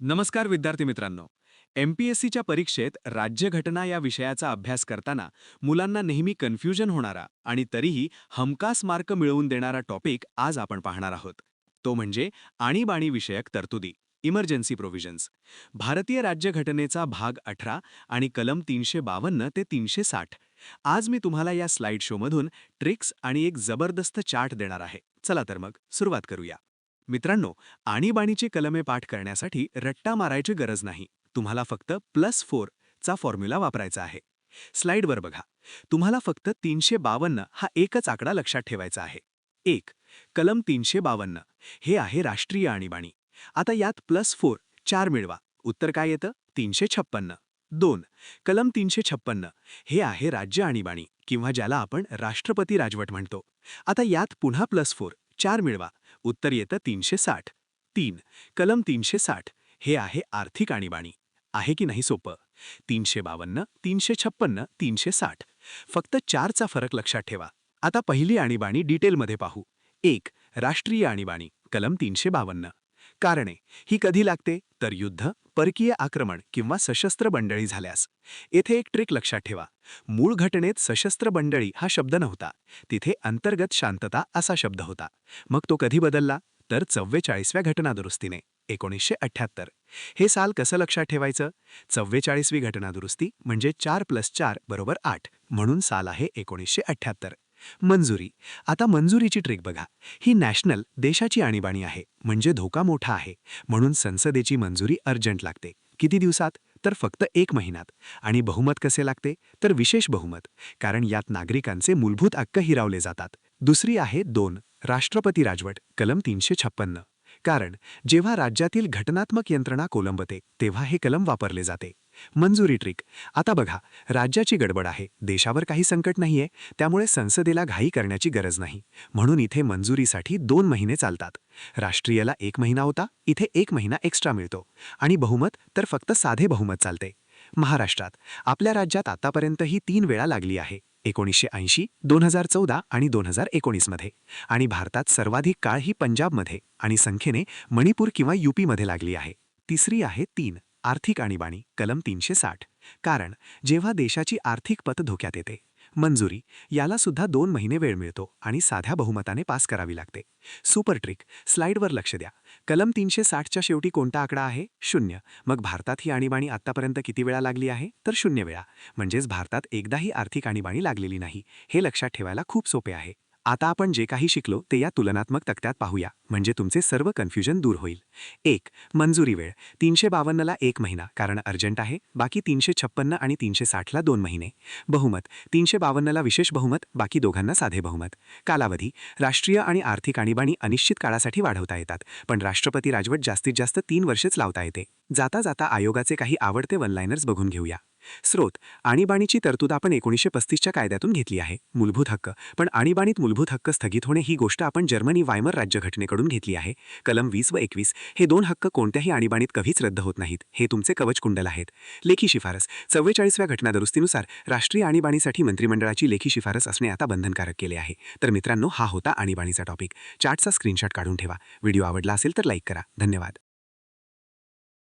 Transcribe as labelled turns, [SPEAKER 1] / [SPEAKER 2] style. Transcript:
[SPEAKER 1] नमस्कार विद्यार्थी मित्रांनो. एमपीएससीच्या परीक्षेत राज्यघटना या विषयाचा अभ्यास करताना मुलांना नेहमी कन्फ्युजन होणारा आणि तरीही हमखास मार्क मिळवून देणारा टॉपिक आज आपण पाहणार आहोत. तो म्हणजे आणीबाणी विषयक तरतुदी, इमर्जन्सी प्रोव्हिजन्स. भारतीय राज्यघटनेचा भाग 18 आणि कलम 352 ते 360. आज मी तुम्हाला या स्लाइड शोमधून ट्रिक्स आणि एक जबरदस्त चार्ट देणार आहे. चला तर मग सुरुवात करूया. मित्रांनो, आणीबाणीची कलमे पाठ करण्यासाठी रट्टा मारायची गरज नाही. तुम्हाला फक्त +4 चा फॉर्म्युला वापरायचा आहे. स्लाइडवर बघा. तुम्हाला फक्त 352 हा एकच आकडा लक्षात ठेवायचा आहे. 1. कलम 352 हे आहे राष्ट्रीय आणीबाणी. आता यात +4 4 मिळवा. उत्तर काय येतं? 356. 2. कलम 356 हे आहे राज्य आणीबाणी किंवा ज्याला आपण राष्ट्रपती राजवट म्हणतो. आता यात पुन्हा +4 4 मिळवा. उत्तर येतं 360. 3. कलम 360 हे आहे आर्थिक आणीबाणी. आहे की नाही सोपं? 352, 356, 360. फक्त 4चा फरक लक्षात ठेवा. आता पहिली आणीबाणी डिटेलमध्ये पाहू. 1. राष्ट्रीय आणीबाणी, कलम 352. कारणे ही कधी लागते? तर युद्ध, परकीय आक्रमण किंवा सशस्त्र बंडळी झाल्यास. येथे एक ट्रिक लक्षात ठेवा. मूळ घटनेत सशस्त्र बंडळी हा शब्द नव्हता. तिथे अंतर्गत शांतता असा शब्द होता. मग तो कधी बदलला? तर 44व्या घटनादुरुस्तीने 1978. हे साल कसं लक्षात ठेवायचं? 44वी घटनादुरुस्ती म्हणजे 4+4 = 8, म्हणून साल आहे 1978. मंजुरी. आता मंजुरीची ट्रिक बघा. ही नॅशनल देशाची आणीबाणी आहे, म्हणजे धोका मोठा आहे, म्हणून संसदेची मंजुरी अर्जंट लागते. किती दिवसात? तर फक्त 1 महिन्यात. आणि बहुमत कसे लागते? तर विशेष बहुमत, कारण यात नागरिकांचे मूलभूत हक्क हिरावले जातात. दुसरी आहे 2. राष्ट्रपती राजवट, कलम 356. कारण जेव्हा राज्यातील घटनात्मक यंत्रणा कोलंबते तेव्हा हे कलम वापरले जाते. मंजुरी ट्रिक. आता बघा, राज्याची गडबड आहे, देशावर काही संकट नाहीये, त्यामुळे संसदेला घाई करण्याची गरज नाही. म्हणून इथे मंजुरीसाठी 2 महिने चालतात. राष्ट्रीयला 1 महिना होता, इथे 1 महिना एक्स्ट्रा मिळतो. आणि बहुमत तर फक्त साधे बहुमत चालते. महाराष्ट्रात आपल्या राज्यात आतापर्यंत ही 3 वेळा लागली आहे. 1980, 2014 आणि 2019 मध्ये. आणि भारतात सर्वाधिक काळ ही पंजाबमध्ये आणि संख्येने मणिपूर किंवा यूपीमध्ये लागली आहे. तिसरी आहे 3. आर्थिक आणीबाणी, कलम 360. कारण जेव्हा देशाची आर्थिक पत धोक्यात येते. मंजुरी याला सुद्धा 2 महिने वेळ मिळतो आणि साध्या बहुमताने पास करावी लागते. Super trick. स्लाइडवर लक्ष द्या. कलम 360च्या शेवटी कोणता आकडा आहे? 0. मग भारतात ही आणीबाणी आतापर्यंत किती वेळा लागली आहे? तर 0 वेळा. म्हणजेच भारतात एकदाही आर्थिक आणीबाणी लागलेली नाही. हे लक्षात ठेवायला खूप सोपे आहे. आता आपण जे काही शिकलो ते या तुलनात्मक तक्त्यात पाहूया, म्हणजे तुमचे सर्व कन्फ्युजन दूर होईल. 1. मंजुरी वेळ. 352ला 1 महिना कारण अर्जंट आहे, बाकी 356 आणि 360ला 2 महिने. बहुमत. 352ला विशेष बहुमत, बाकी दोघांना साधे बहुमत. कालावधी. राष्ट्रीय आणि आर्थिक आणीबाणी अनिश्चित काळासाठी वाढवता येतात, पण राष्ट्रपती राजवट जास्तीत जास्त 3 वर्षेच लावता येते. जाता जाता आयोगाचे काही आवडते वन-लाइनर्स बघून घेऊया. स्रोत. आणीबाणीची तरतूद आपण 1935च्या कायद्यातून घेतली आहे. मूलभूत हक्क. पण आणीबाणीत मूलभूत हक्क स्थगित होणे ही गोष्ट आपण जर्मनी वायमर राज्यघटनेकडून घेतली आहे. कलम 20 व 21 हे 2 हक्क कोणत्याही आणीबाणीत कधीच रद्द होत नाहीत. हे तुमचे कवचकुंडल आहेत. लेखी शिफारस. 44व्या घटनादुरुस्तीनुसार राष्ट्रीय आणीबाणीसाठी मंत्रिमंडळाची लेखी शिफारस असणे आता बंधनकारक केले आहे. तर मित्रांनो, हा होता आणीबाणीचा टॉपिक. चार्टचा स्क्रीनशॉट काढून ठेवा. व्हिडिओ आवडला असेल तर लाईक करा. धन्यवाद.